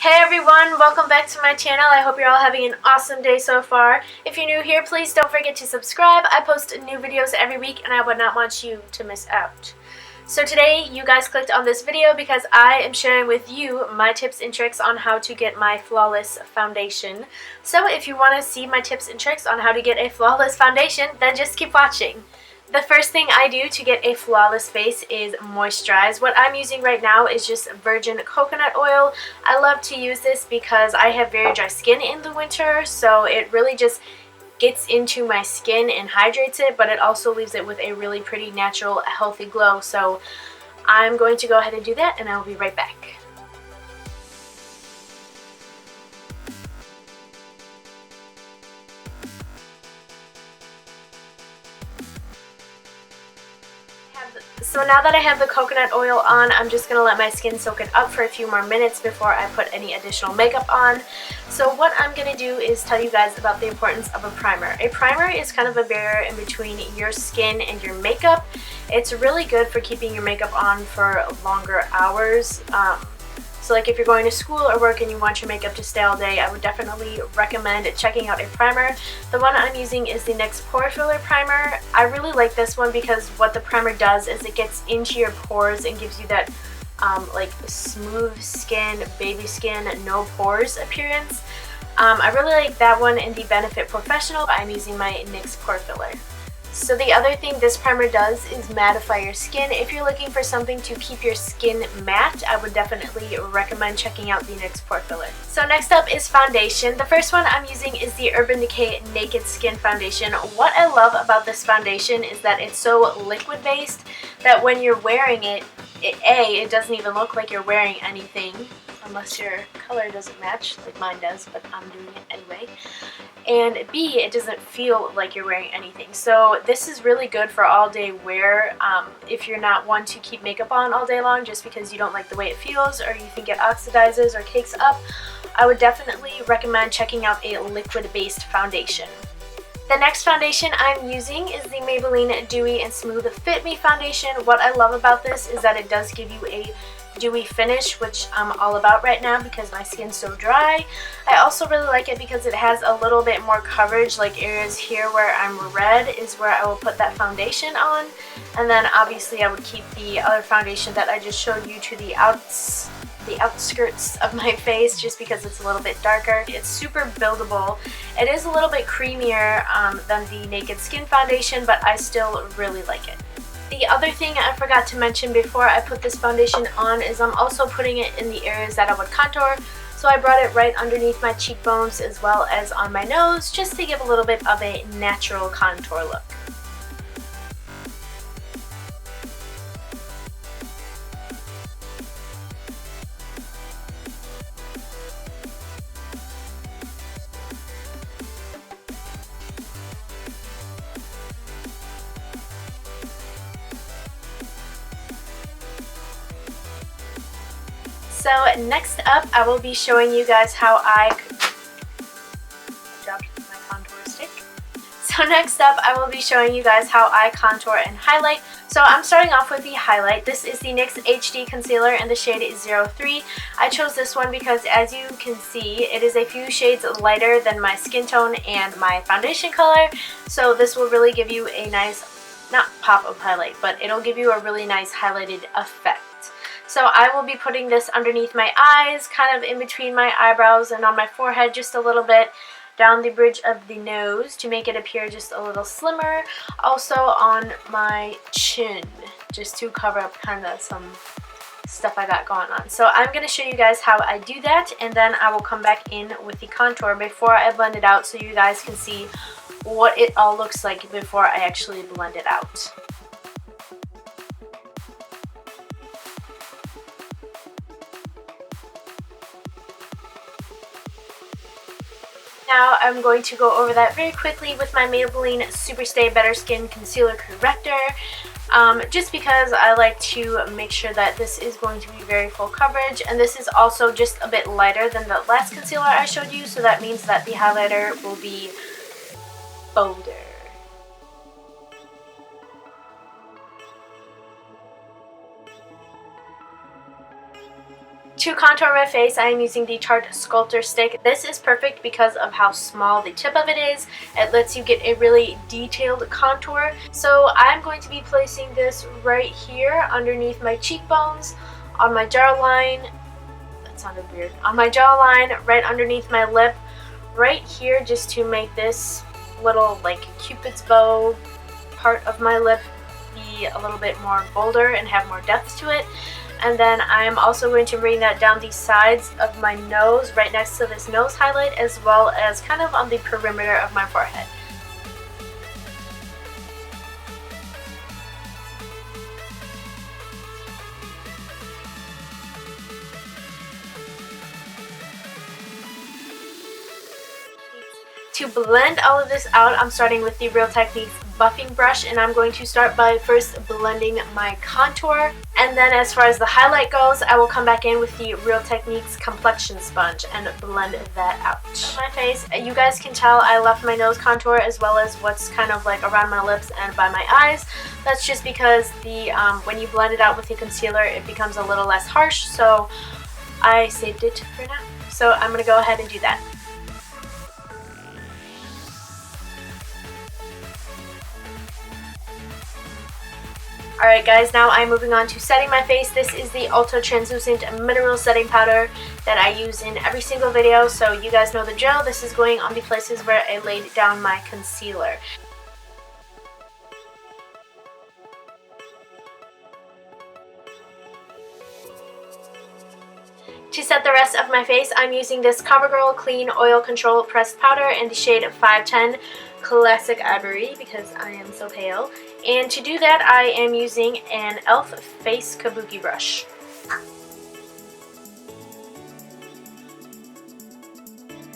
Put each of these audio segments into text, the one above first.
Hey everyone, welcome back to my channel. I hope you're all having an awesome day so far. If you're new here, please don't forget to subscribe. I post new videos every week and I would not want you to miss out. So today you guys clicked on this video because I am sharing with you my tips and tricks on how to get my flawless foundation. So if you want to see my tips and tricks on how to get a flawless foundation, then just keep watching. The first thing I do to get a flawless face is moisturize. What I'm using right now is just virgin coconut oil. I love to use this because I have very dry skin in the winter, so it really just gets into my skin and hydrates it, but it also leaves it with a really pretty natural healthy glow. So I'm going to go ahead and do that and I will be right back. So now that I have the coconut oil on, I'm just going to let my skin soak it up for a few more minutes before I put any additional makeup on. So what I'm going to do is tell you guys about the importance of a primer. A primer is kind of a barrier in between your skin and your makeup. It's really good for keeping your makeup on for longer hours. So like if you're going to school or work and you want your makeup to stay all day, I would definitely recommend checking out a primer. The one I'm using is the NYX Pore Filler Primer. I really like this one because what the primer does is it gets into your pores and gives you that like smooth skin, baby skin, no pores appearance. I really like that one in the Benefit Professional. I'm using my NYX Pore Filler. So the other thing this primer does is mattify your skin. If you're looking for something to keep your skin matte, I would definitely recommend checking out the NYX Pore Filler. So next up is foundation. The first one I'm using is the Urban Decay Naked Skin Foundation. What I love about this foundation is that it's so liquid based that when you're wearing it, it doesn't even look like you're wearing anything unless your color doesn't match like mine does, but I'm doing it anyway. And B, it doesn't feel like you're wearing anything. So this is really good for all day wear. If you're not one to keep makeup on all day long just because you don't like the way it feels or you think it oxidizes or cakes up, I would definitely recommend checking out a liquid based foundation. The next foundation I'm using is the Maybelline Dewy and Smooth Fit Me foundation. What I love about this is that it does give you a dewy finish, which I'm all about right now because my skin's so dry. I also really like it because it has a little bit more coverage, like areas here where I'm red is where I will put that foundation on, and then obviously I would keep the other foundation that I just showed you to the outskirts of my face just because it's a little bit darker. It's super buildable. It is a little bit creamier than the Naked Skin foundation, but I still really like it. The other thing I forgot to mention before I put this foundation on is I'm also putting it in the areas that I would contour. So I brought it right underneath my cheekbones as well as on my nose just to give a little bit of a natural contour look. So next up, I will be showing you guys how I dropped my contour stick. So next up, I will be showing you guys how I contour and highlight. So I'm starting off with the highlight. This is the NYX HD Concealer in the shade 03. I chose this one because, as you can see, it is a few shades lighter than my skin tone and my foundation color. So this will really give you a nice, not pop-up highlight, but it'll give you a really nice highlighted effect. So I will be putting this underneath my eyes, kind of in between my eyebrows and on my forehead just a little bit, down the bridge of the nose to make it appear just a little slimmer. Also on my chin, just to cover up kind of some stuff I got going on. So I'm going to show you guys how I do that, and then I will come back in with the contour before I blend it out so you guys can see what it all looks like before I actually blend it out. Now I'm going to go over that very quickly with my Maybelline Superstay Better Skin Concealer Corrector, just because I like to make sure that this is going to be very full coverage, and this is also just a bit lighter than the last concealer I showed you, so that means that the highlighter will be bolder. To contour my face, I am using the Tarte Sculptor stick. This is perfect because of how small the tip of it is. It lets you get a really detailed contour. So I'm going to be placing this right here underneath my cheekbones, on my jawline. That sounded weird. On my jawline, right underneath my lip, right here, just to make this little like Cupid's bow part of my lip be a little bit more bolder and have more depth to it. And then I'm also going to bring that down the sides of my nose, right next to this nose highlight, as well as kind of on the perimeter of my forehead. To blend all of this out, I'm starting with the Real Techniques buffing brush, and I'm going to start by first blending my contour, and then as far as the highlight goes, I will come back in with the Real Techniques complexion sponge and blend that out. On my face, you guys can tell I left my nose contour as well as what's kind of like around my lips and by my eyes. That's just because the when you blend it out with the concealer, it becomes a little less harsh, so I saved it for now. So I'm going to go ahead and do that. Alright guys, now I'm moving on to setting my face. This is the Ultra Translucent Mineral Setting Powder that I use in every single video, so you guys know the drill. This is going on the places where I laid down my concealer. To set the rest of my face, I'm using this CoverGirl Clean Oil Control Pressed Powder in the shade 510 Classic Ivory because I am so pale. And to do that, I am using an e.l.f. Face Kabuki brush.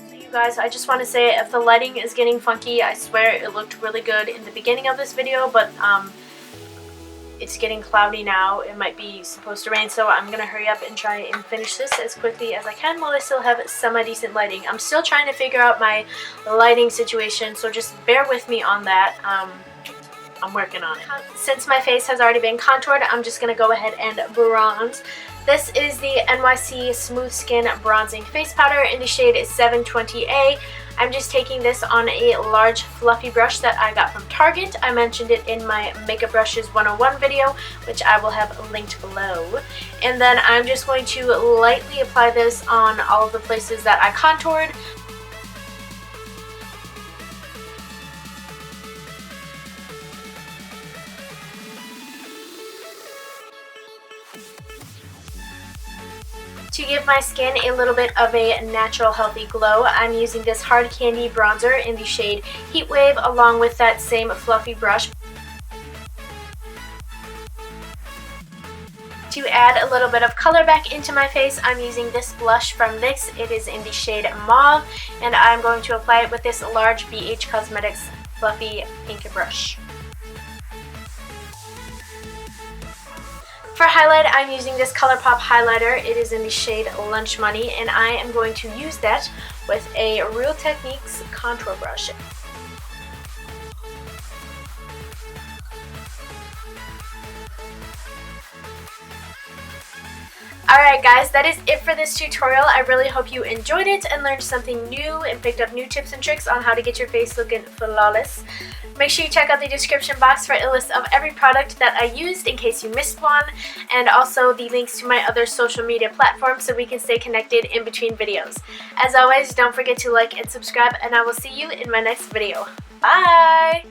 So you guys, I just want to say if the lighting is getting funky, I swear it looked really good in the beginning of this video, but it's getting cloudy now. It might be supposed to rain, so I'm going to hurry up and try and finish this as quickly as I can while I still have semi-decent lighting. I'm still trying to figure out my lighting situation, so just bear with me on that. I'm working on it. Since my face has already been contoured, I'm just going to go ahead and bronze. This is the NYC Smooth Skin Bronzing Face Powder in the shade 720A. I'm just taking this on a large fluffy brush that I got from Target. I mentioned it in my Makeup Brushes 101 video, which I will have linked below. And then I'm just going to lightly apply this on all of the places that I contoured. To give my skin a little bit of a natural healthy glow, I'm using this Hard Candy bronzer in the shade Heat Wave along with that same fluffy brush. To add a little bit of color back into my face, I'm using this blush from NYX. It is in the shade Mauve, and I'm going to apply it with this large BH Cosmetics fluffy pink brush. For highlight, I'm using this ColourPop highlighter. It is in the shade Lunch Money, and I am going to use that with a Real Techniques contour brush. Alright guys, that is it for this tutorial. I really hope you enjoyed it and learned something new and picked up new tips and tricks on how to get your face looking flawless. Make sure you check out the description box for a list of every product that I used in case you missed one, and also the links to my other social media platforms so we can stay connected in between videos. As always, don't forget to like and subscribe, and I will see you in my next video. Bye!